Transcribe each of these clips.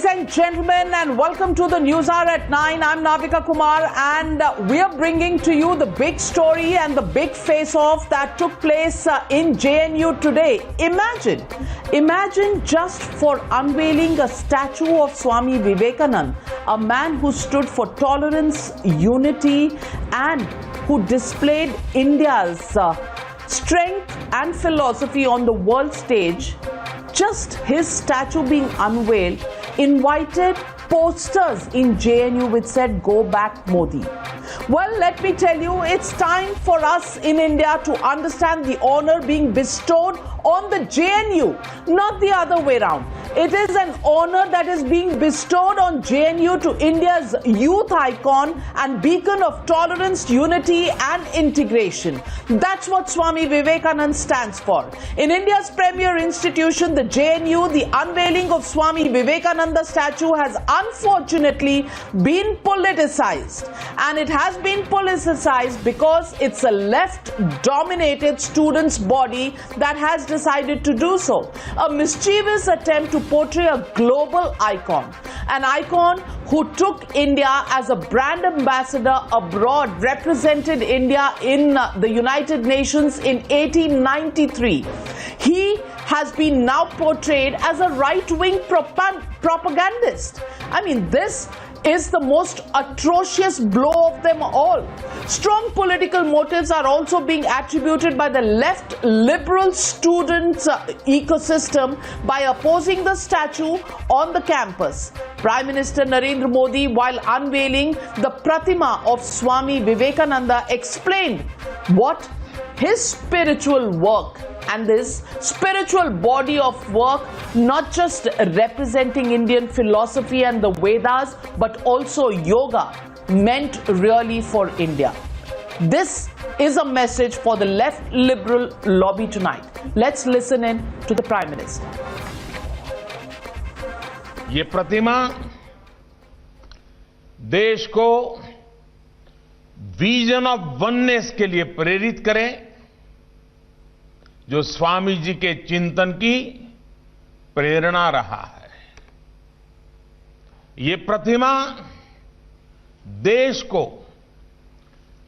and gentlemen, and welcome to the News Hour at 9. I'm Navika Kumar, and we are bringing to you the big story and the big face-off that took place in JNU today. Imagine just for unveiling a statue of Swami Vivekananda, a man who stood for tolerance, unity, and who displayed India's strength and philosophy on the world stage. Just his statue being unveiled invited posters in JNU which said, "Go back Modi." Well, let me tell you, it's time for us in India to understand the honor being bestowed on the JNU, not the other way around. It is an honor that is being bestowed on JNU to India's youth icon and beacon of tolerance, unity and integration. That's what Swami Vivekananda stands for. In India's premier institution, the JNU, the unveiling of Swami Vivekananda statue has unfortunately been politicized. And it has been politicized because it's a left-dominated students' body that has decided to do so. A mischievous attempt to portray a global icon, an icon who took India as a brand ambassador abroad, represented India in the United Nations in 1893. He has been now portrayed as a right-wing propagandist. I mean, this is the most atrocious blow of them all. Strong political motives are also being attributed by the left liberal students ecosystem by opposing the statue on the campus. Prime Minister Narendra Modi, while unveiling the Pratima of Swami Vivekananda, explained what his spiritual work and this spiritual body of work, not just representing Indian philosophy and the Vedas, but also yoga, meant really for India. This is a message for the left liberal lobby tonight. Let's listen in to the Prime Minister. ये प्रतिमा देश को vision of oneness के लिए प्रेरित करे, जो स्वामी जी के चिंतन की प्रेरणा रहा है। ये प्रतिमा देश को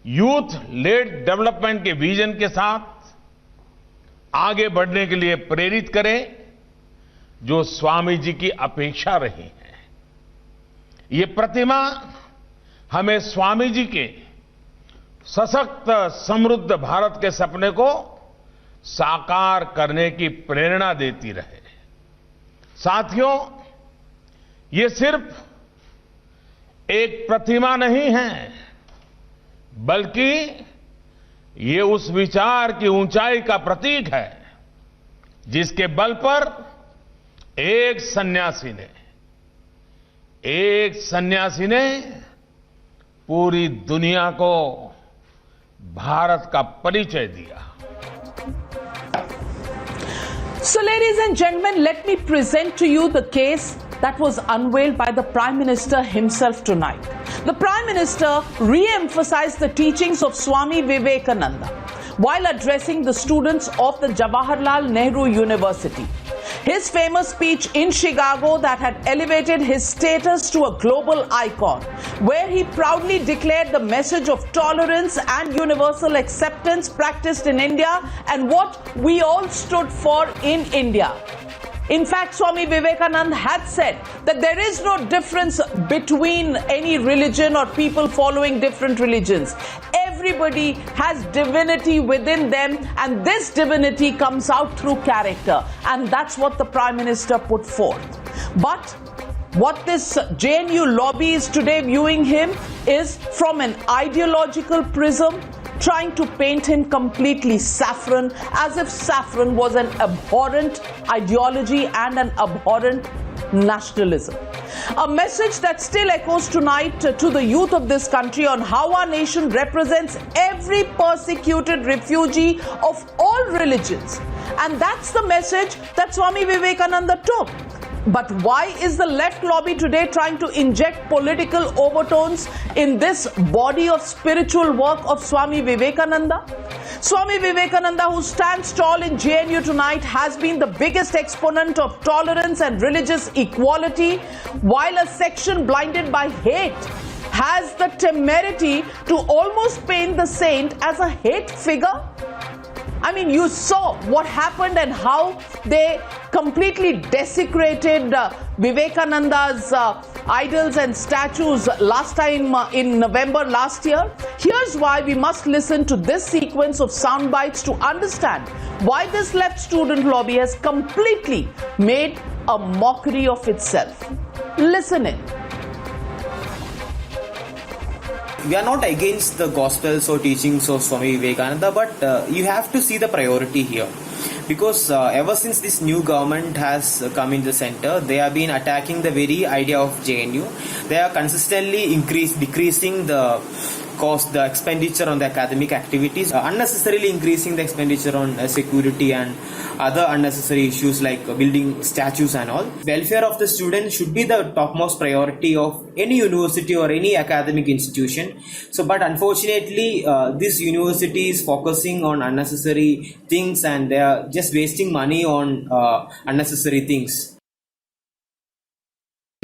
यूथ लेड डेवलपमेंट के विजन के साथ आगे बढ़ने के लिए प्रेरित करे, जो स्वामी जी की अपेक्षा रही है। ये प्रतिमा हमें स्वामी जी के सशक्त समृद्ध भारत के सपने को साकार करने की प्रेरणा देती रहे। साथियों, ये सिर्फ एक प्रतिमा नहीं है, बल्कि ये उस विचार की ऊंचाई का प्रतीक है जिसके बल पर एक सन्यासी ने पूरी दुनिया को भारत का परिचय दिया। So, ladies and gentlemen, let me present to you the case that was unveiled by the Prime Minister himself tonight. The Prime Minister re-emphasized the teachings of Swami Vivekananda while addressing the students of the Jawaharlal Nehru University. His famous speech in Chicago that had elevated his status to a global icon, where he proudly declared the message of tolerance and universal acceptance practiced in India and what we all stood for in India. In fact, Swami Vivekananda had said that there is no difference between any religion or people following different religions. Everybody has divinity within them, and this divinity comes out through character, and that's what the Prime Minister put forth. But what this JNU lobby is today viewing him is from an ideological prism, trying to paint him completely saffron, as if saffron was an abhorrent ideology and an abhorrent nationalism. A message that still echoes tonight to the youth of this country on how our nation represents every persecuted refugee of all religions. And that's the message that Swami Vivekananda took. But why is the left lobby today trying to inject political overtones in this body of spiritual work of Swami Vivekananda? Swami Vivekananda, who stands tall in JNU tonight, has been the biggest exponent of tolerance and religious equality, while a section blinded by hate has the temerity to almost paint the saint as a hate figure. I mean, you saw what happened and how they completely desecrated Vivekananda's idols and statues last time in November last year. Here's why we must listen to this sequence of sound bites to understand why this left student lobby has completely made a mockery of itself. Listen in. We are not against the gospels or teachings of Swami Vivekananda, but you have to see the priority here. Because ever since this new government has come in the center, they have been attacking the very idea of JNU. They are consistently decreasing the cost, the expenditure on the academic activities, unnecessarily increasing the expenditure on security and other unnecessary issues like building statues and all. Welfare of the student should be the topmost priority of any university or any academic institution. So, but unfortunately, this university is focusing on unnecessary things and they are just wasting money on unnecessary things.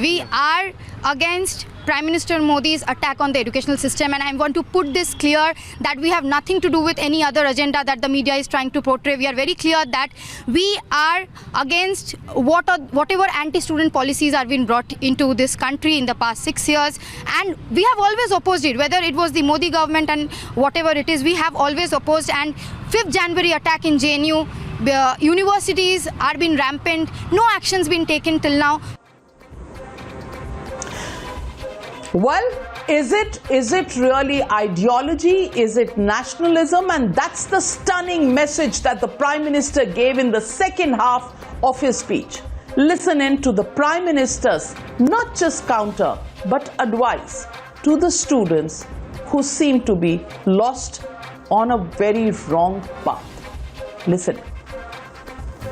We are against Prime Minister Modi's attack on the educational system, and I want to put this clear that we have nothing to do with any other agenda that the media is trying to portray. We are very clear that we are against whatever anti-student policies are being brought into this country in the past 6 years, and we have always opposed it, whether it was the Modi government and whatever it is, we have always opposed. And 5th January attack in JNU, universities are being rampant, no actions been taken till now. Well, is it really ideology? Is it nationalism? And that's the stunning message that the Prime Minister gave in the second half of his speech. Listen in to the Prime Minister's not just counter but advice to the students who seem to be lost on a very wrong path. Listen.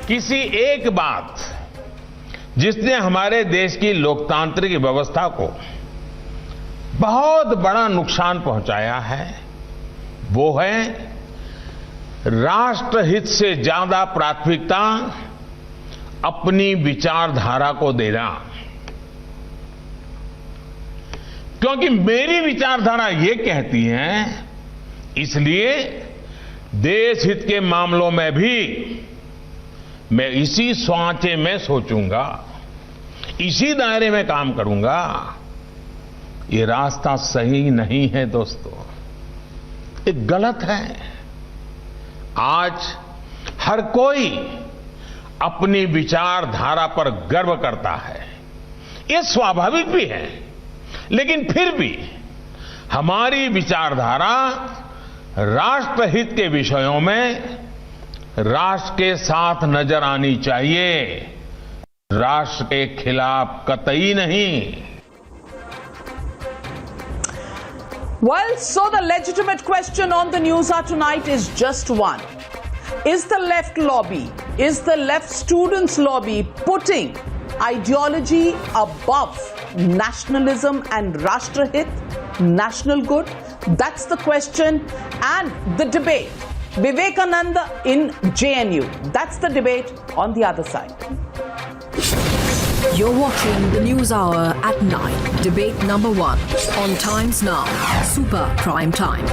किसी एक बात जिसने हमारे देश की लोकतांत्रिक व्यवस्था को बहुत बड़ा नुकसान पहुंचाया है, वो है राष्ट्रहित से ज्यादा प्राथमिकता अपनी विचारधारा को देना। क्योंकि मेरी विचारधारा ये कहती है, इसलिए देश हित के मामलों में भी मैं इसी सांचे में सोचूंगा, इसी दायरे में काम करूंगा। ये रास्ता सही नहीं है दोस्तों, ये गलत है। आज हर कोई अपनी विचारधारा पर गर्व करता है, ये स्वाभाविक भी है, लेकिन फिर भी हमारी विचारधारा राष्ट्रहित के विषयों में राष्ट्र के साथ नजर आनी चाहिए, राष्ट्र के खिलाफ कतई नहीं। Well, so the legitimate question on the news hour tonight is just one. Is the left lobby, is the left students lobby putting ideology above nationalism and Rashtrahit, national good? That's the question and the debate. Vivekananda in JNU. That's the debate on the other side. You're watching the News Hour at 9. Debate number 1 on Times Now. Super Prime Time.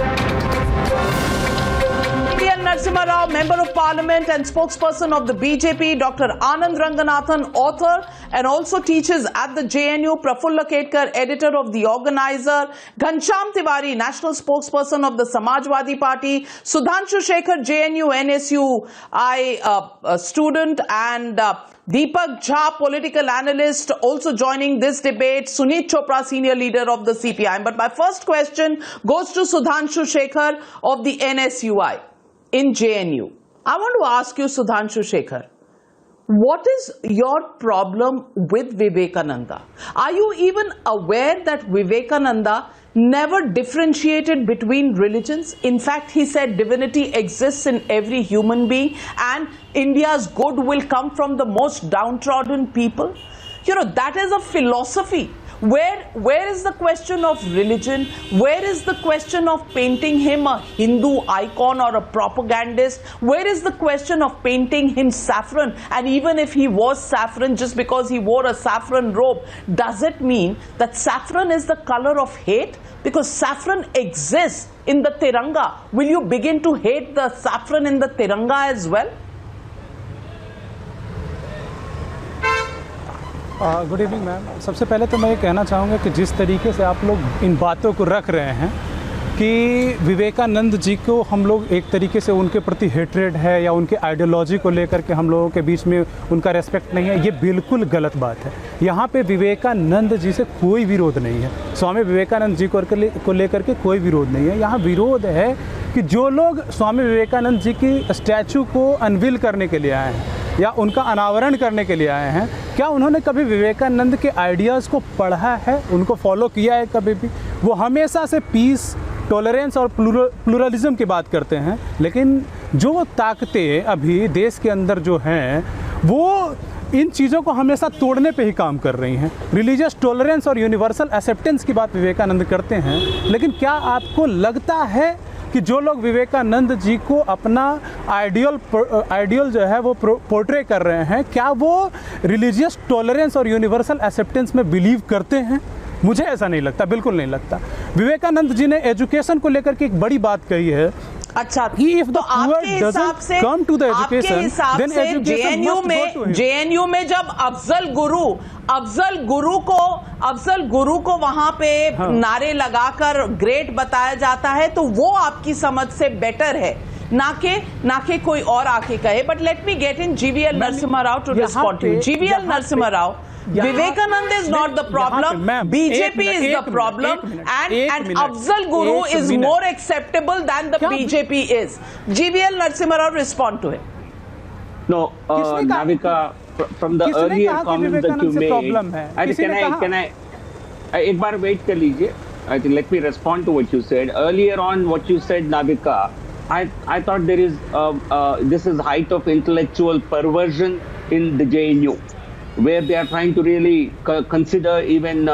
Narasimha Rao, Member of Parliament and spokesperson of the BJP, Dr. Anand Ranganathan, author and also teaches at the JNU, Prafulla Ketkar, editor of The Organizer, Ghanshyam Tiwari, national spokesperson of the Samajwadi Party, Sudhanshu Shekhar, JNU NSUI student, and Deepak Jha, political analyst, also joining this debate, Suneet Chopra, senior leader of the CPIM. But my first question goes to Sudhanshu Shekhar of the NSUI in JNU. I want to ask you, Sudhanshu Shekhar, what is your problem with Vivekananda? Are you even aware that Vivekananda never differentiated between religions? In fact, he said divinity exists in every human being and India's good will come from the most downtrodden people. You know, that is a philosophy Where is the question of religion? Where is the question of painting him a Hindu icon or a propagandist? Where is the question of painting him saffron? And even if he was saffron, just because he wore a saffron robe, does it mean that saffron is the color of hate? Because saffron exists in the Tiranga. Will you begin to hate the saffron in the Tiranga as well? Good evening ma'am. सबसे पहले तो मैं ये कहना चाहूँगा कि जिस तरीके से आप लोग इन बातों को रख रहे हैं कि विवेकानंद जी को हम लोग एक तरीके से उनके प्रति हेट्रेड है या उनके आइडियोलॉजी को लेकर के हम लोगों के बीच में उनका रेस्पेक्ट नहीं है, ये बिल्कुल गलत बात है। यहाँ पे विवेकानंद जी से कोई विरोध नहीं है, स्वामी विवेकानंद जी को लेकर के कोई विरोध नहीं है। यहाँ विरोध है कि जो लोग स्वामी विवेकानंद जी की स्टैचू को अनवील करने के लिए आए हैं या उनका अनावरण करने के लिए आए हैं, क्या उन्होंने कभी विवेकानंद के आइडियाज़ को पढ़ा है, उनको फॉलो किया है कभी भी? वो हमेशा से पीस, टॉलरेंस और प्लूरलिज्म की बात करते हैं, लेकिन जो ताकतें अभी देश के अंदर जो हैं वो इन चीज़ों को हमेशा तोड़ने पे ही काम कर रही हैं। रिलीजियस टॉलरेंस और यूनिवर्सल एक्सेप्टेंस की बात विवेकानंद करते हैं, लेकिन क्या आपको लगता है कि जो लोग विवेकानंद जी को अपना आइडियल जो है वो पोर्ट्रे कर रहे हैं, क्या वो रिलीजियस टॉलरेंस और यूनिवर्सल एक्सेप्टेंस में बिलीव करते हैं? मुझे ऐसा नहीं लगता, बिल्कुल नहीं लगता। विवेकानंद जी ने एजुकेशन को लेकर के एक बड़ी बात कही है। अच्छा, तो आपके हिसाब से जेएनयू में जब अफजल गुरु को वहां पे नारे लगाकर ग्रेट बताया जाता है, तो वो आपकी समझ से बेटर है, ना के कोई और आके कहे। But let me get in GVL Narasimha Rao to respond to you. GVL Narasimha Rao, Vivekanand is not the problem, BJP is the problem, and Afzal Guru is more acceptable than the BJP is. GVL Narasimha Rao, respond to it. No, Navika, from the earlier comments that you made, can I एक बार wait कर लीजिए. I think let me respond to what you said. Earlier on, what you said, Navika, I thought there is this is height of intellectual perversion in the JNU, where they are trying to really consider even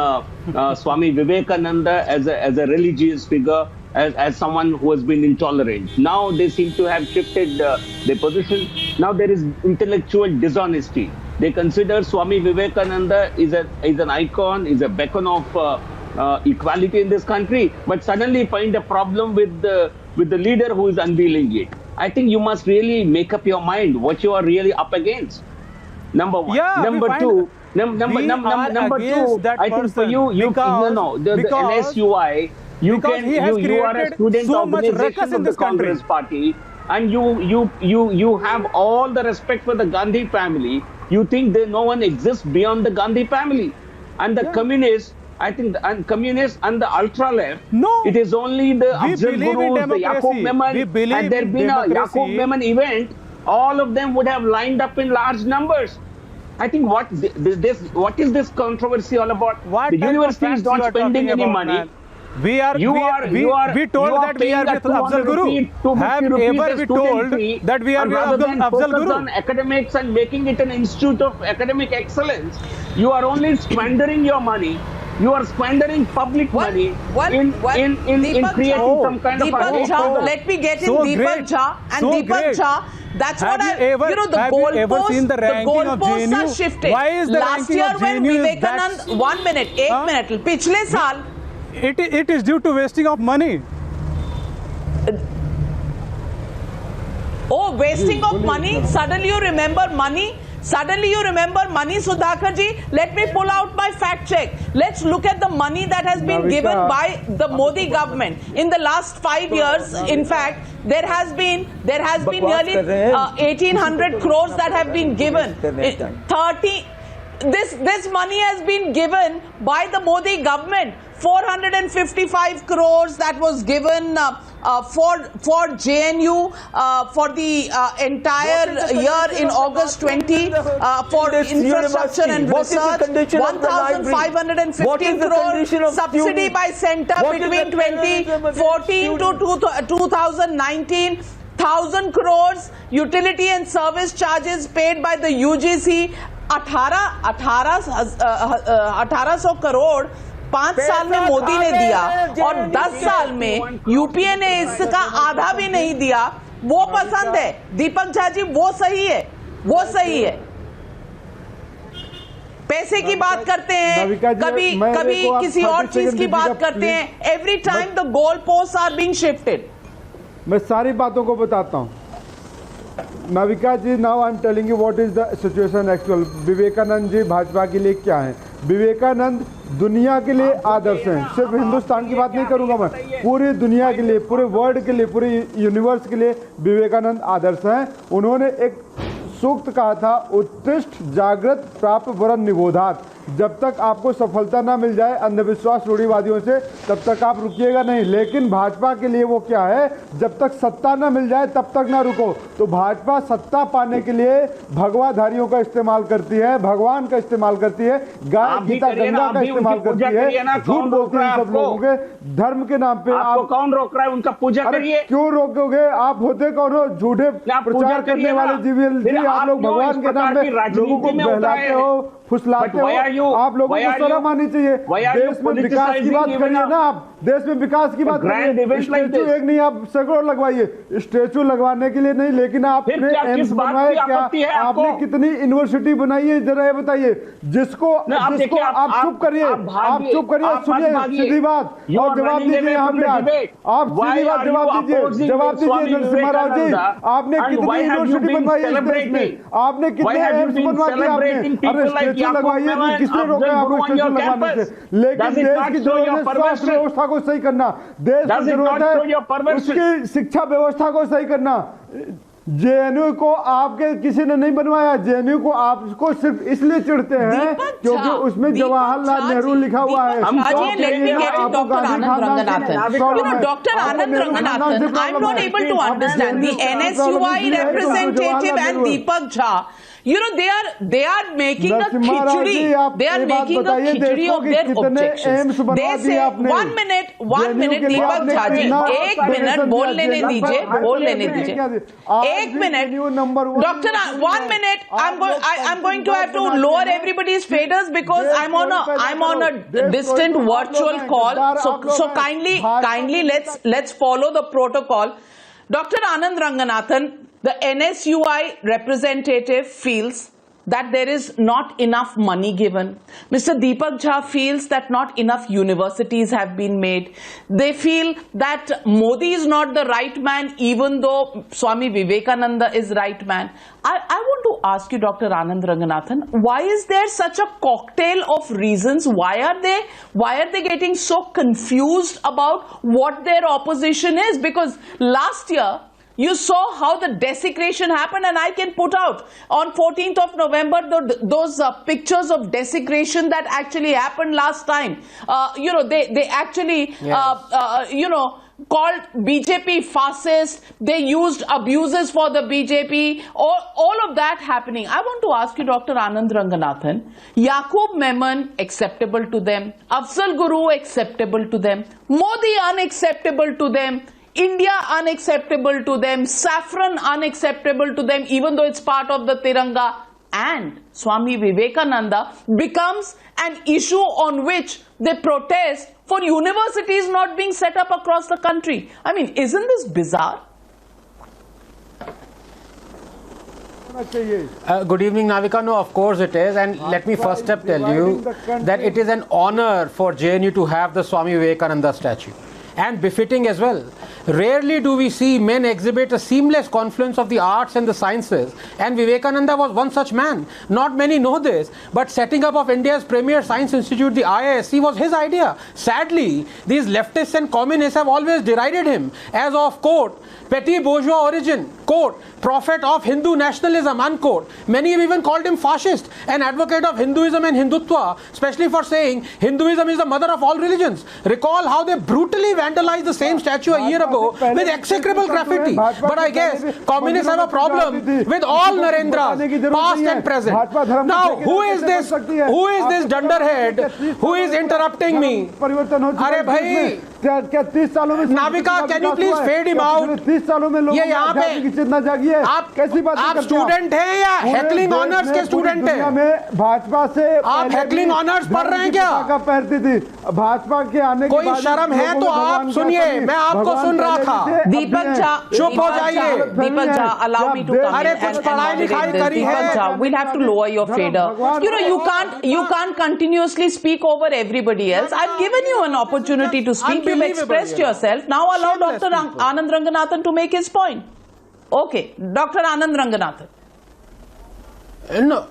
Swami Vivekananda as a religious figure, as someone who has been intolerant. Now they seem to have shifted their position. Now there is intellectual dishonesty. They consider Swami Vivekananda is an icon, is a beacon of equality in this country, but suddenly find a problem with the leader who is unveiling it. I think you must really make up your mind what you are really up against. Number one. Yeah, number two. Number two. I think for you, the NSUI, you are a student organization of the Congress Party, and you have all the respect for the Gandhi family. You think that no one exists beyond the Gandhi family, and the communists. I think the communists and the ultra left. No, it is only the Afzal Gurus, the Yaqub Memon. Had there been a Yaqub Memon event, all of them would have lined up in large numbers. I think what is this controversy all about? The university is not spending any money. We told that we are with Afzal Guru. Have ever we told that we are with Afzal Guru? On academics and making it an institute of academic excellence, you are only squandering your money. You are squandering public money in creating some kind of Deepak Jha, let me get in Deepak Jha and Deepak Jha. That's what the goalposts are shifting. Why is the last year when Vivekanand, 1 minute, 1 minute, पिछले साल, it is due to wasting of money. Oh, wasting of money? Suddenly you remember money? Suddenly you remember money, Sudhakar ji? Let me pull out my fact check. Let's look at the money that has been given by the Modi government in the last 5 years. In fact, there has been nearly 1,800 crores that have been given. This money has been given by the Modi government. 455 crores that was given for JNU for the entire year in August 20 for infrastructure and research. 1,515 crores subsidy by centre between 2014 to 2019. 1,000 crores utility and service charges paid by the UGC. 1800 crore 5 साल में मोदी ने दिया और 10 साल में UPA ने इसका आधा भी नहीं दिया। वो पसंद है दीपक झा जी, वो सही है, वो सही है। पैसे की बात करते हैं, कभी कभी किसी और चीज की बात करते हैं। Every time the goal post are being shifted. मैं सारी बातों को बताता हूं। Navika ji, now I am telling you what is the situation actual. Vivekananda ji Bhajpa के लिए क्या है? विवेकानंद दुनिया के लिए आदर्श हैं। सिर्फ हिंदुस्तान की बात नहीं करूंगा मैं, पूरी दुनिया के लिए, पूरे वर्ल्ड के लिए, पूरे यूनिवर्स के लिए विवेकानंद आदर्श हैं। उन्होंने एक सूक्त कहा था, उत्तिष्ठ जागृत प्राप्त वरन निबोधात। जब तक आपको सफलता ना मिल जाए अंधविश्वास रूढ़िवादियों से, तब तक आप रुकिएगा नहीं। लेकिन भाजपा के लिए वो क्या है, जब तक सत्ता ना मिल जाए तब तक ना रुको। तो भाजपा सत्ता पाने के लिए भगवाधारियों का इस्तेमाल करती है, भगवान का इस्तेमाल करती है, गाय गीता गंगा का इस्तेमाल करती है, झूठ बोलती है सब लोगों के धर्म के नाम पे। आपको कौन रोक रहा है? उनका पूजा करिए। क्यों रोकोगे? आप होते कौन हो? झूठे प्रचार करने वाले जीवीएल जी, आप लोग भगवान के नाम पे लोगों को बहलाते हो, फुसलाते हो। आप लोगों को शर्म आनी चाहिए। देश में विकास की बात करिए ना, आप देश में विकास की बात करिए। स्टेचू एक नहीं, आप सैकड़ों लगवाइए। स्टेचू लगवाने के लिए नहीं, लेकिन आपने एम्स बनवाए क्या? आपने कितनी यूनिवर्सिटी बनाई है, जरा ये बताइए। जिसको आप चुप करिए, आप चुप करिए, सुनिए सीधी बात और जवाब दीजिए। यहाँ पे आप सीधी बात जवाब दीजिए, जवाब दीजिए। नरसिम्हा राव जी, आपने कितनी यूनिवर्सिटी बनवाई है इस देश में? आपने कितने एम्स बनवा दिए आपने? अरे स्टेचू लगवाइए, किसने रोका आपको स्टेचू लगवाने से? लेकिन देश की जरूरत है स्वास्थ्य व्यवस्था को सही करना, देश की जरूरत है उसकी शिक्षा व्यवस्था को सही करना। जेएनयू को आपके किसी ने नहीं बनवाया। जेएनयू को आपको सिर्फ इसलिए चिढ़ते हैं क्योंकि उसमें जवाहरलाल नेहरू लिखा हुआ है। Dr. Anand Ranganathan, I'm not able to understand the NSUI representative and Deepak Jha. You know, they are making a khichdi. They are making a khichdi of their objections. They say, one minute, Deepak Jha ji, एक minute बोल लेने दीजिए, एक minute, Doctor, 1 minute. I'm going to have to lower everybody's faders because I'm on a distant virtual call. So kindly let's follow the protocol. Dr. Anand Ranganathan, the NSUI representative feels that there is not enough money given. Mr. Deepak Jha feels that not enough universities have been made. They feel that Modi is not the right man, even though Swami Vivekananda is right man. I want to ask you, Dr. Anand Ranganathan, why is there such a cocktail of reasons? Why are they getting so confused about what their opposition is? Because last year, you saw how the desecration happened, and I can put out on 14th of November those pictures of desecration that actually happened last time. They actually, called BJP fascist. They used abuses for the BJP. All of that happening. I want to ask you, Dr. Anand Ranganathan, Yaqub Memon acceptable to them, Afzal Guru acceptable to them, Modi unacceptable to them, India unacceptable to them, saffron unacceptable to them, even though it's part of the Tiranga, and Swami Vivekananda becomes an issue on which they protest for universities not being set up across the country. I mean, isn't this bizarre? Good evening, Navika. No, of course it is. And let me first step tell you that it is an honor for JNU to have the Swami Vivekananda statue. And befitting as well. Rarely do we see men exhibit a seamless confluence of the arts and the sciences, and Vivekananda was one such man. Not many know this, but setting up of India's premier science institute, the IISc, was his idea. Sadly, these leftists and communists have always derided him as of, quote, petty bourgeois origin, quote, prophet of Hindu nationalism, unquote. Many have even called him fascist, an advocate of Hinduism and Hindutva, especially for saying Hinduism is the mother of all religions. Recall how they brutally vandalized the same statue a year ago with execrable graffiti. But I guess communists have a problem with all Narendras, past and present. Now, who is this dunderhead who is interrupting me? Arey bhai, क्या 30 सालों में Navika, can you please fade him out? 30 सालों में लोगों ये में यहाँ पे आजादी की चेतना जागी है। आप कैसी बात आप स्टूडेंट हैं या हैकलिंग ऑनर्स के स्टूडेंट हैं? में भाजपा से आप हैकलिंग ऑनर्स पढ़ रहे हैं क्या? पहनती थी भाजपा के आने के बाद कोई शर्म है तो आप सुनिए, मैं आपको सुन रहा था। दीपक झा, चुप हो जाइए। Deepak Jha, allow me to come अरे in कुछ and पढ़ाई लिखाई करी है। Deepak Jha, we'll have to lower your fader. You know, you can't continuously speak over everybody else. I've given you an opportunity to speak. You've expressed yourself. Now allow Dr. Anand Ranganathan to make his point. Okay, Dr. Anand Ranganathan. No.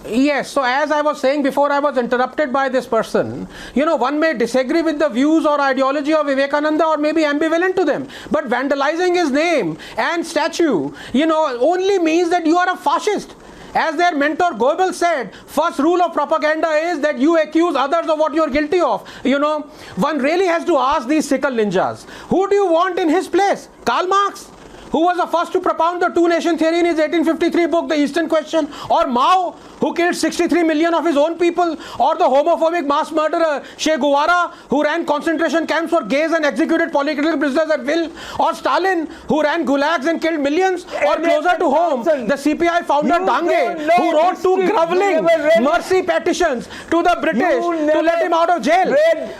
Yes, so as I was saying before, I was interrupted by this person. You know, one may disagree with the views or ideology of Vivekananda or maybe ambivalent to them. But vandalizing his name and statue, you know, only means that you are a fascist. As their mentor Goebbels said, first rule of propaganda is that you accuse others of what you are guilty of. You know, one really has to ask these sickle ninjas, who do you want in his place? Karl Marx, who was the first to propound the two-nation theory in his 1853 book, The Eastern Question, or Mao, who killed 63 million of his own people, or the homophobic mass murderer Che Guevara, who ran concentration camps for gays and executed political prisoners at will, or Stalin, who ran gulags and killed millions, or closer to home, the CPI founder Dange, who wrote two groveling mercy petitions to the British to let him out of jail,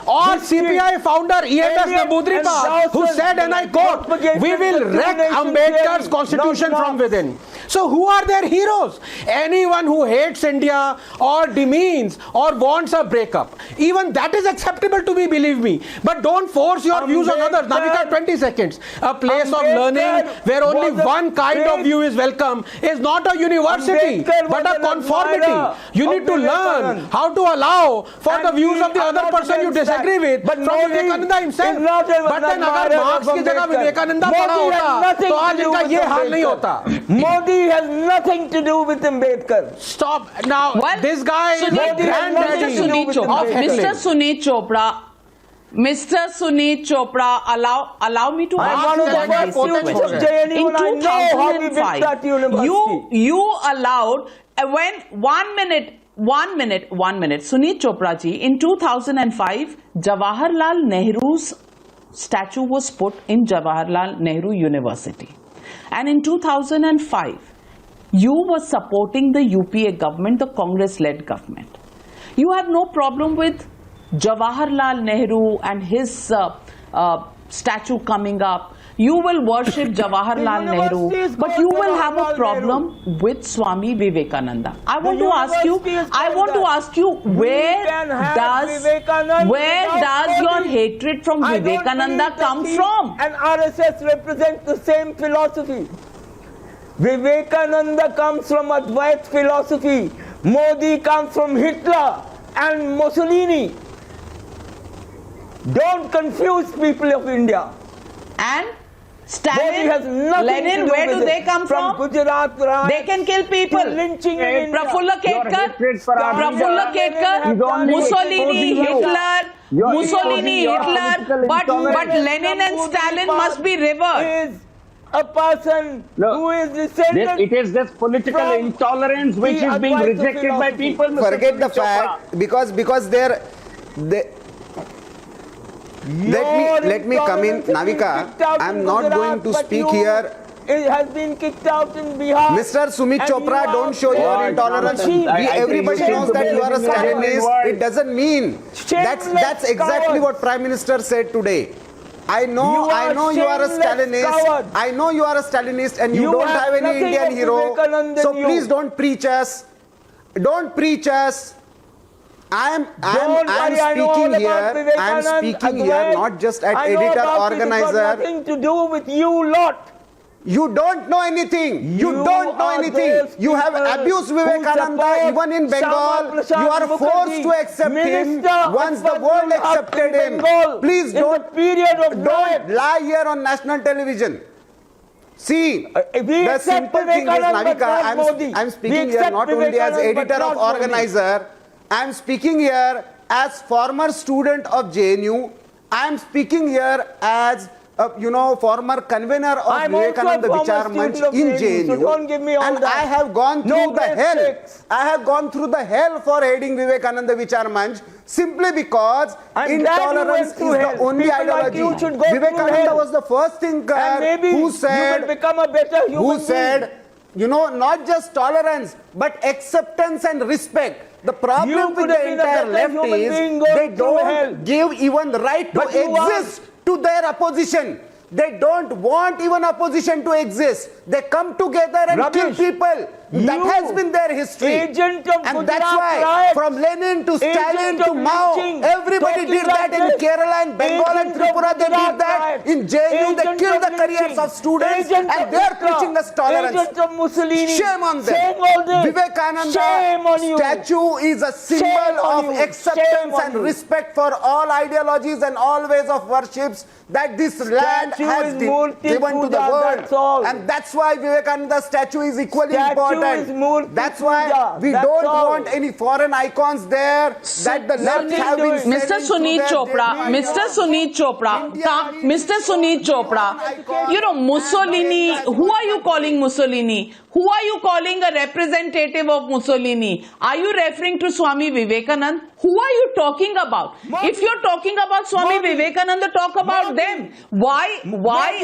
or CPI founder EMS Namboodiripad, who said, and I quote, "We will wreck Ambedkar's constitution from within." So who are their heroes? Anyone who hates India or demeans or wants a breakup. Even that is acceptable to me, believe me. But don't force your views on others. Navika, 20 seconds. A place of learning where only one kind of view is welcome is not a university but a conformity. You need to learn how to allow for the views of the other person you disagree with from Vivekananda himself. But then अगर marks की जगह विवेकानंदा पढ़ा होता तो आज इनका ये हाल नहीं होता. Modi has nothing to do with Ambedkar. Stop now. Well, this guy is a granddaddy of heckling. Mr. Suneet Chopra, allow me to I'm one of the first students of JNU and I know how we built that university. You allowed when 1 minute, Suneet Chopra ji, in 2005, Jawaharlal Nehru's statue was put in Jawaharlal Nehru University. And in 2005, you were supporting the UPA government, the Congress-led government. You have no problem with Jawaharlal Nehru and his statue coming up. You will worship Jawaharlal Nehru, but you will have a problem with Swami Vivekananda. I want to ask you, where does your hatred from Vivekananda come from? And RSS represents the same philosophy. Vivekananda comes from Advait philosophy. Modi comes from Hitler and Mussolini. Don't confuse people of India. And Stalin, Lenin, where do they come from? Gujarat, Raj, they can kill people. Lynching in India. Prafulla Ketkar, Mussolini, Hitler, but Lenin and Stalin must be revered. Is a person who is descended. It is this political intolerance which is being rejected by people. Forget the fact because they're. Let me come in, Navika. I'm not going to speak here. It has been kicked out in Bihar. Mr. Sumit Chopra, don't show your intolerance. Everybody knows that you are a Stalinist. It doesn't mean. That's exactly what Prime Minister said today. I know you are a Stalinist. I know you are a Stalinist and you don't have any Indian hero. So please don't preach us. Don't preach us. I'm speaking here not just as editor, organizer. It has nothing to do with you lot. You don't know anything. You don't know anything. You have abused Vivekananda even in Bengal. You are forced to accept him once the world accepted him. Please don't lie here on national television. See, the simple thing is, Navika, I'm speaking here not only as editor or organizer. I'm speaking here as former student of JNU. I'm speaking here as former convener of I'm Vivekananda also a Vichar former Manch student of in JNU, so JNU, don't give me all and that. I have gone through No the hell. breadsticks. I have gone through the hell for aiding Vivekananda Vichar Manch simply because I'm glad you intolerance went is through the hell. only People like ideology. you should go through Vivekananda hell. was the first thinker And maybe who you said, will become a better human who being. said, not just tolerance, but acceptance and respect. The problem You with could the have been a entire better left human is being going they through hell. don't give even the right to But you exist to their opposition. They don't want even opposition to exist. They come together and kill Rubbish. people. That You, has been their history. agent of And that's Gujarat why riots, from Lenin to Stalin agent to of Mao, lynching, everybody talking did that like in this, Kerala and Bengal and agent of Tripura. They Gujarat did that. riots, In JNU, they agent killed of the careers lynching, of students agent and of they are Hitler, preaching us tolerance. agent of Mussolini, Shame on them. saying all this. Vivekananda Shame on you. statue is a Shame symbol on of you. acceptance Shame on and you. respect for all ideologies and all ways of worships that this land Statue has is Murti given to the Puja, world. that's all. And that's why Vivekananda statue is equally Statue important. is Murti That's why Puja, we that's don't all. want any foreign icons there that the left have been Mr. selling to Sunit their Chopra, daily Mr. lives. Sunit Chopra, Mr. Sunit Chopra, Mussolini, who are you calling Mussolini? Who are you calling a representative of Mussolini? Are you referring to Swami Vivekanand? Who are you talking about? If you're talking about Swami Vivekananda, talk about them. Why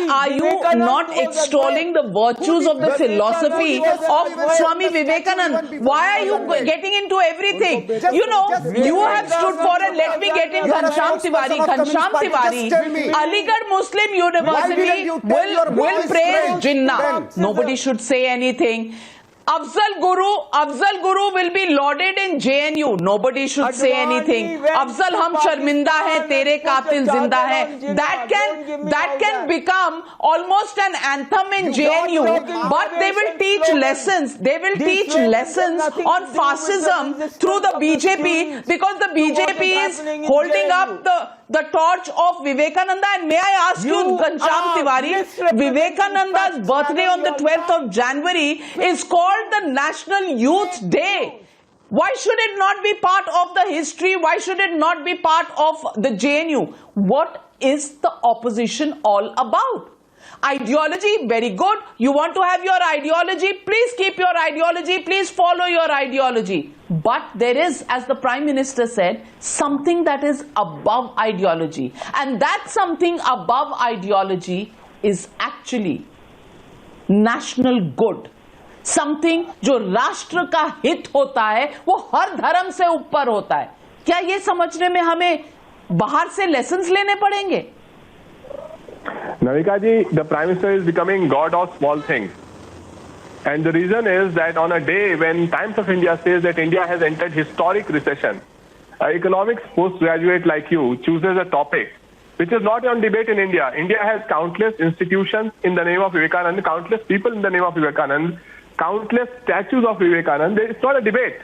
are you not extolling the virtues of the philosophy of Swami Vivekanand? Why are you getting into everything? You have stood for, and let me get in Ghanshyam Tiwari. Ghanshyam Tiwari, Aligarh Muslim University will praise Jinnah. Nobody should say anything. Afzal Guru will be lauded in JNU. Nobody should say anything. Afzal hum sharminda hai, tere qatil zinda hai. That can become almost an anthem in JNU. But they will teach lessons. They will teach lessons on fascism through the BJP, because the BJP is holding up the torch of Vivekananda. And may I ask you, Ghanshyam Tiwari, Vivekananda's birthday on the 12th of January is called the National Youth Day. Why should it not be part of the history? Why should it not be part of the JNU? What is the opposition all about? Ideology, very good. You want to have your ideology, please keep your ideology, please follow your ideology. But there is, as the Prime Minister said, something that is above ideology. And that something above ideology is actually national good. Something जो राष्ट्र का हित होता है वो हर धर्म से ऊपर होता है. क्या ये समझने में हमें बाहर से लेसन्स लेने पड़ेंगे? Navika ji, the Prime Minister is becoming God of small things. And the reason is that on a day when Times of India says that India has entered historic recession, an economics postgraduate like you chooses a topic which is not on debate in India. India has countless institutions in the name of Vivekananda, countless people in the name of Vivekananda, countless statues of Vivekananda. It's not a debate.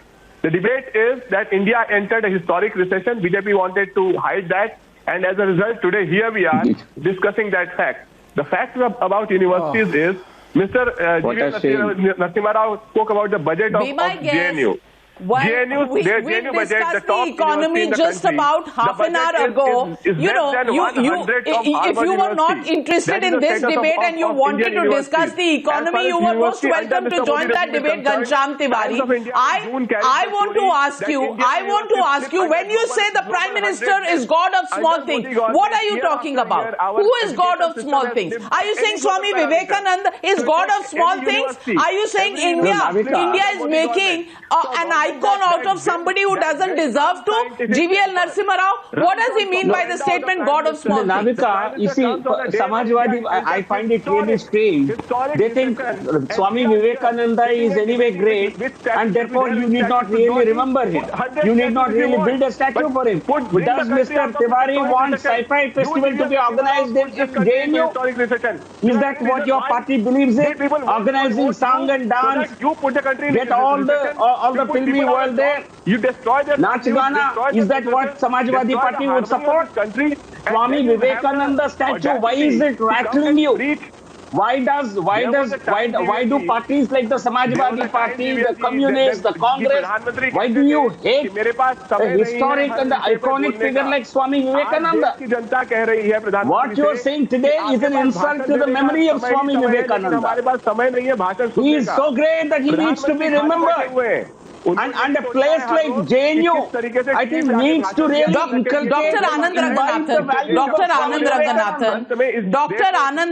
The debate is that India entered a historic recession. BJP wanted to hide that. And as a result, today here we are discussing that fact. The fact about universities is Mr. Narasimha Rao spoke about the budget of JNU. We discussed the economy just about half an hour ago. If you were not interested in this debate and you wanted to discuss the economy, you were most welcome to join that debate, Ghanshyam Tiwari. I want to ask you, when you say the Prime Minister is God of small things, what are you talking about? Who is God of small things? Are you saying Swami Vivekananda is God of small things? Are you saying India is making an icon out of somebody who doesn't deserve to? GVL Narasimha Rao, what does he mean by the statement God of small things? Navika, you see, Samajwadi, I find it really strange. They think Swami Vivekananda is anyway great and therefore you need not really remember him. You need not really build a statue for him. Does Mr. Tiwari want sci-fi festival to be organized in JNU? Is that what your party believes in? Organizing song and dance, get all the filmy world there. You destroy their Nach Gana, is that what Samajwadi Party would support? Swami Vivekananda statue, why is it rattling you? Why do parties like the Samajwadi Party, the Communists, the Congress, why do you hate a historic and the iconic figure like Swami Vivekananda? What you are saying today is an insult to the memory of Swami Vivekananda. He is so great that he needs to be remembered. And a place like JNU, I think, needs to really inculcate Dr. Anand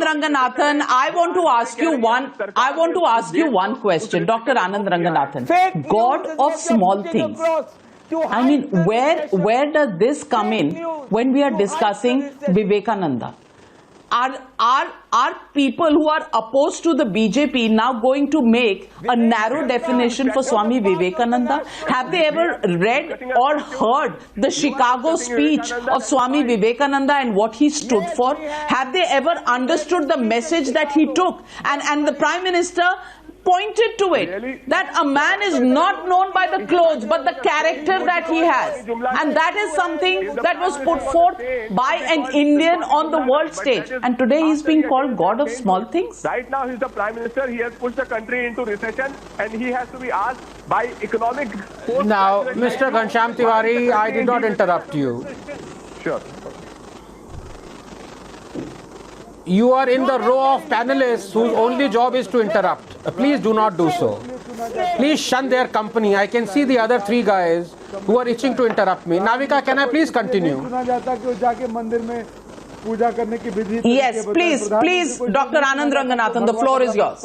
Ranganathan, I want to ask you one question. Dr. Anand Ranganathan, God of small things. I mean, where does this come in when we are discussing Vivekananda? Are people who are opposed to the BJP now going to make a narrow definition for Swami Vivekananda? Have they ever read or heard the Chicago speech of Swami Vivekananda and what he stood for? Have they ever understood the message that he took? And the Prime Minister pointed to it, that a man is not known by the clothes but the character that he has, and that is something that was put forth by an Indian on the world stage, and today he is being called God of small things. Right now he is the Prime Minister. He has pushed the country into recession and he has to be asked by economic force. Now, Mr. Ghanshyam Tiwari, I did not interrupt you. Sure. You are in the row of panelists whose only job is to interrupt. Please do not do so. Please shun their company. I can see the other three guys who are itching to interrupt me. Navika, can I please continue? Yes, please, Dr. Anand Ranganathan, the floor is yours.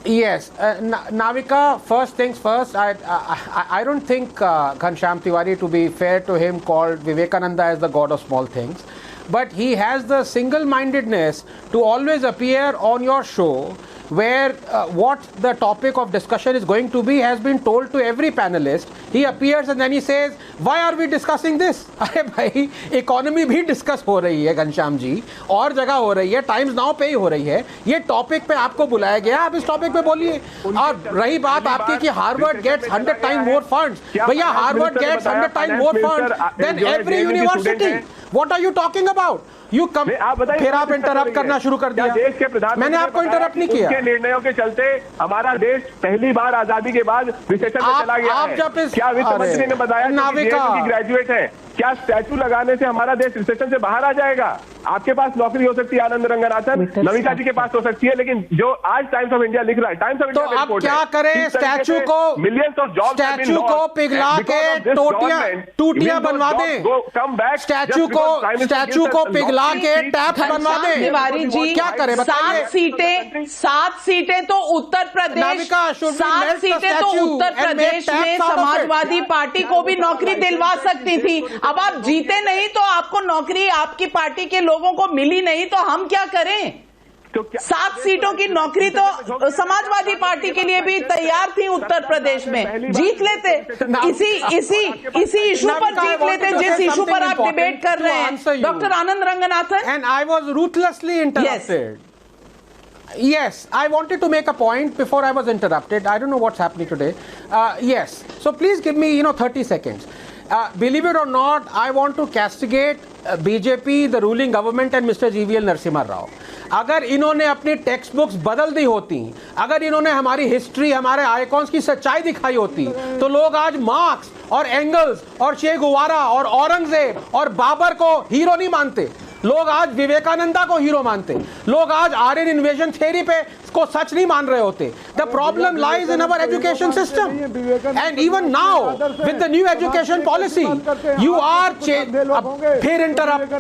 Yes, Navika, first things first, I don't think Ghanshyam Tiwari, to be fair to him, called Vivekananda as the God of small things. But he has the single-mindedness to always appear on your show where what the topic of discussion is going to be has been told to every panelist. He appears and then he says, why are we discussing this? अरे भाई, economy भी discuss हो रही है घनश्याम जी, और जगह हो रही है, टाइम्स नाउ पे ही हो रही है, ये टॉपिक पे आपको बुलाया गया, आप इस टॉपिक पे बोलिए. और रही बात आपकी कि Harvard gets 100 time more funds, भैया Harvard gets 100 time more funds then every university. What are you talking about? You come, फिर आप इंटरप्ट करना शुरू कर दिया. देश के प्रधानमंत्री, मैंने आपको इंटरप्ट नहीं किया. उनके निर्णयों के चलते हमारा देश पहली बार आजादी के बाद रिसेशन में चला गया है. क्या वित्त मंत्री ने बताया कि ग्रेजुएट है, क्या स्टैचू लगाने से हमारा देश रिसेशन से बाहर आ जाएगा? आपके पास नौकरी हो सकती है आनंद रंगनाथन, नमिता जी के पास हो सकती है, लेकिन जो आज टाइम्स ऑफ इंडिया लिख रहा है, टाइम्स ऑफ इंडिया तो अब क्या करें? स्टैचू को मिलियंस ऑफ जॉब्स स्टैचू को पिघला के टूटियां बनवा दें. स्टैचू को पिघला के टैप बनवा दें. तिवारी जी, क्या करें बताइए? 7 सीटें तो उत्तर प्रदेश, 7 सीटें तो उत्तर प्रदेश में समाजवादी पार्टी को भी नौकरी दिलवा सकती थी. अब आप जीते नहीं तो आपको नौकरी आपकी पार्टी के लोगों को मिली नहीं, तो हम क्या करें? 7 सीटों की नौकरी तो समाजवादी पार्टी के लिए भी तैयार थी उत्तर प्रदेश में. जीत लेते, इसी इशू पर जीत लेते जिस इशू पर आप डिबेट कर रहे हैं, doctor Anand Ranganathan. And I was ruthlessly interrupted. Yes, I wanted to make a point before I was interrupted. I don't know what's happening today. Yes, so please give me 30 seconds. Believe it or not, I want to castigate BJP, the ruling government and Mr. GVL Narasimha Rao. अगर इन्होंने अपनी text books बदल दी होती, अगर इन्होंने हमारी history, हमारे icons की सच्चाई दिखाई होती, तो लोग आज मार्क्स और एंगल्स और चे गुवारा और औरंगजेब और बाबर को हीरो नहीं मानते. लोग आज विवेकानंदा को हीरो मानते. लोग आज आर्यन इन्वेजन थ्योरी पे को सच नहीं मान रहे होते. The problem lies in our education system and even now with the new education policy you are फिर इंटरप्ट.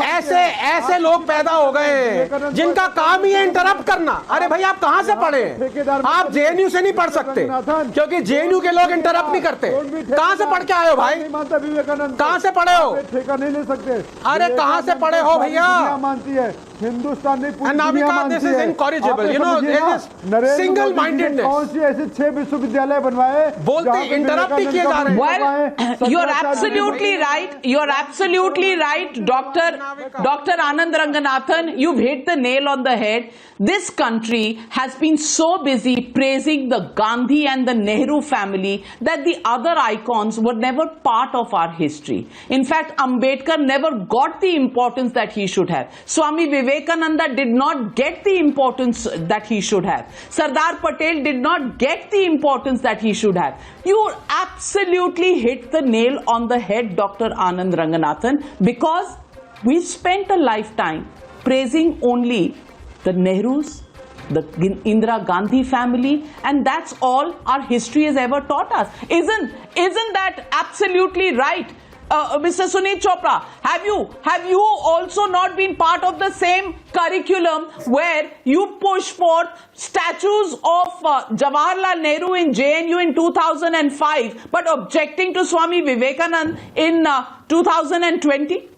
ऐसे लोग पैदा हो गए जिनका काम ही है इंटरप्ट करना. अरे भाई, आप कहां से पढ़े? आप जेएनयू से नहीं पढ़ सकते क्योंकि जेएनयू के लोग इंटरप्ट नहीं करते. कहां से पढ़ के आए हो भाई? कहां से पढ़े हो? ठेका नहीं ले सकते. अरे कहां से पढ़े हो भैया? मानती है हिंदुस्तान नहीं पूरी And दुनिया Navika, this मानती is है। incorrigible. आप You know, समझिए ना, there is Narendra single Modi ji ने mindedness. कौन सी ऐसे 6 विश्वविद्यालय बनवाए बोलते जहाँ पे interrupt ही किए जा रहे हैं। Well, you're absolutely right. You're absolutely right, Dr. Anand Ranganathan. You've hit the nail on the head. This country has been so busy praising the Gandhi and the Nehru family that the other icons were never part of our history. In fact, Ambedkar never got the importance that he should have. Swami Vivekananda did not get the importance that he should have. Sardar Patel did not get the importance that he should have. You absolutely hit the nail on the head, Dr. Anand Ranganathan, because we spent a lifetime praising only the Nehrus, the Indira Gandhi family, and that's all our history has ever taught us. Isn't that absolutely right? Mr. Sunit Chopra, have you also not been part of the same curriculum where you push for statues of Jawaharlal Nehru in JNU in 2005 but objecting to Swami Vivekananda in 2020?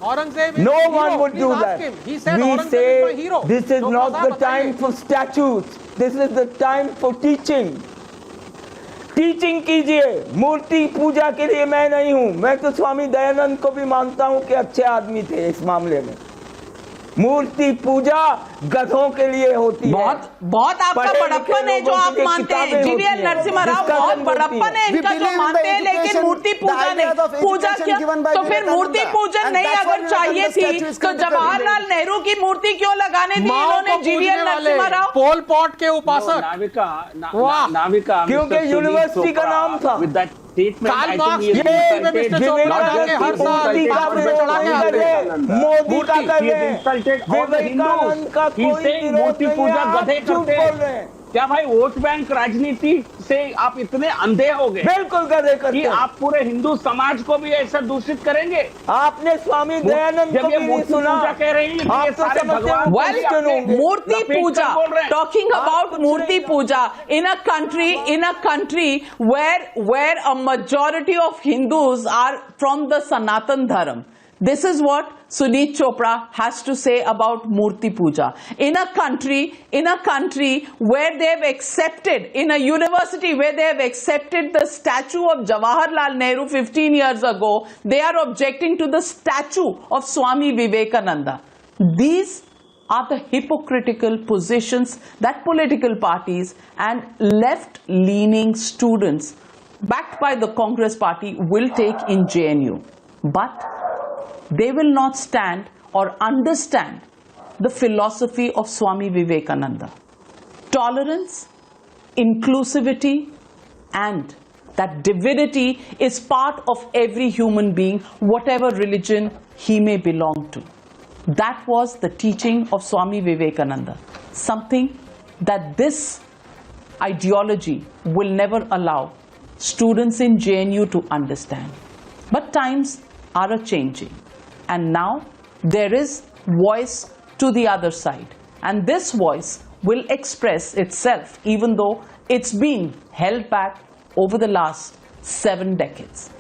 No one would do that. He said, we say hero. This is not the time for statues. This is the time for teaching. Teaching कीजिए, मूर्ति पूजा के लिए मैं नहीं हूं। मैं तो स्वामी दयानंद को भी मानता हूं कि अच्छे आदमी थे इस मामले में। मूर्ति पूजा गधों के लिए होती है। बहुत आपका बड़प्पन है जो आप मानते हैं। जीवीएल नरसिम्हा राव, बहुत बड़प्पन है इनका जो मानते हैं, लेकिन मूर्ति पूजा नहीं। पूजा क्या? तो फिर मूर्ति पूजन नहीं अगर चाहिए थी तो जवाहरलाल नेहरू की मूर्ति क्यों लगाने दी इन्होंने GVL Narasimha Rao? Pol Pot के उपासक। नाविका, क्योंकि यूनिवर्सिटी का नाम था। कार्ल मार्क्स हर साल मोदी का कर रहे हैं, विवेकानंद का कोई मूर्ति पूजा गधे करते हैं। क्या भाई वोट बैंक राजनीति से आप इतने अंधे हो गए? बिल्कुल गधे करते कि आप पूरे हिंदू समाज को भी ऐसा दूषित करेंगे? आपने स्वामी दयानंद को भी नहीं सुना? कह रही हैं आप तो भगवान मूर्ति पूजा, talking about Murthy Puja in a country where a majority of Hindus are from the Sanatan Dharma. This is what Sunit Chopra has to say about Murti Puja. In a country where they have accepted, in a university where they have accepted the statue of Jawaharlal Nehru 15 years ago, they are objecting to the statue of Swami Vivekananda. These are the hypocritical positions that political parties and left-leaning students backed by the Congress party will take in JNU. But they will not stand or understand the philosophy of Swami Vivekananda. Tolerance, inclusivity, and that divinity is part of every human being, whatever religion he may belong to. That was the teaching of Swami Vivekananda, something that this ideology will never allow students in JNU to understand. But times are a-changing. And now there is voice to the other side. And this voice will express itself even though it's been held back over the last 7 decades.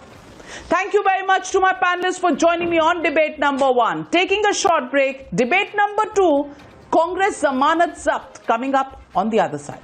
Thank you very much to my panelists for joining me on debate number 1. Taking a short break, debate number 2, Congress Zamanat Zabt, coming up on the other side.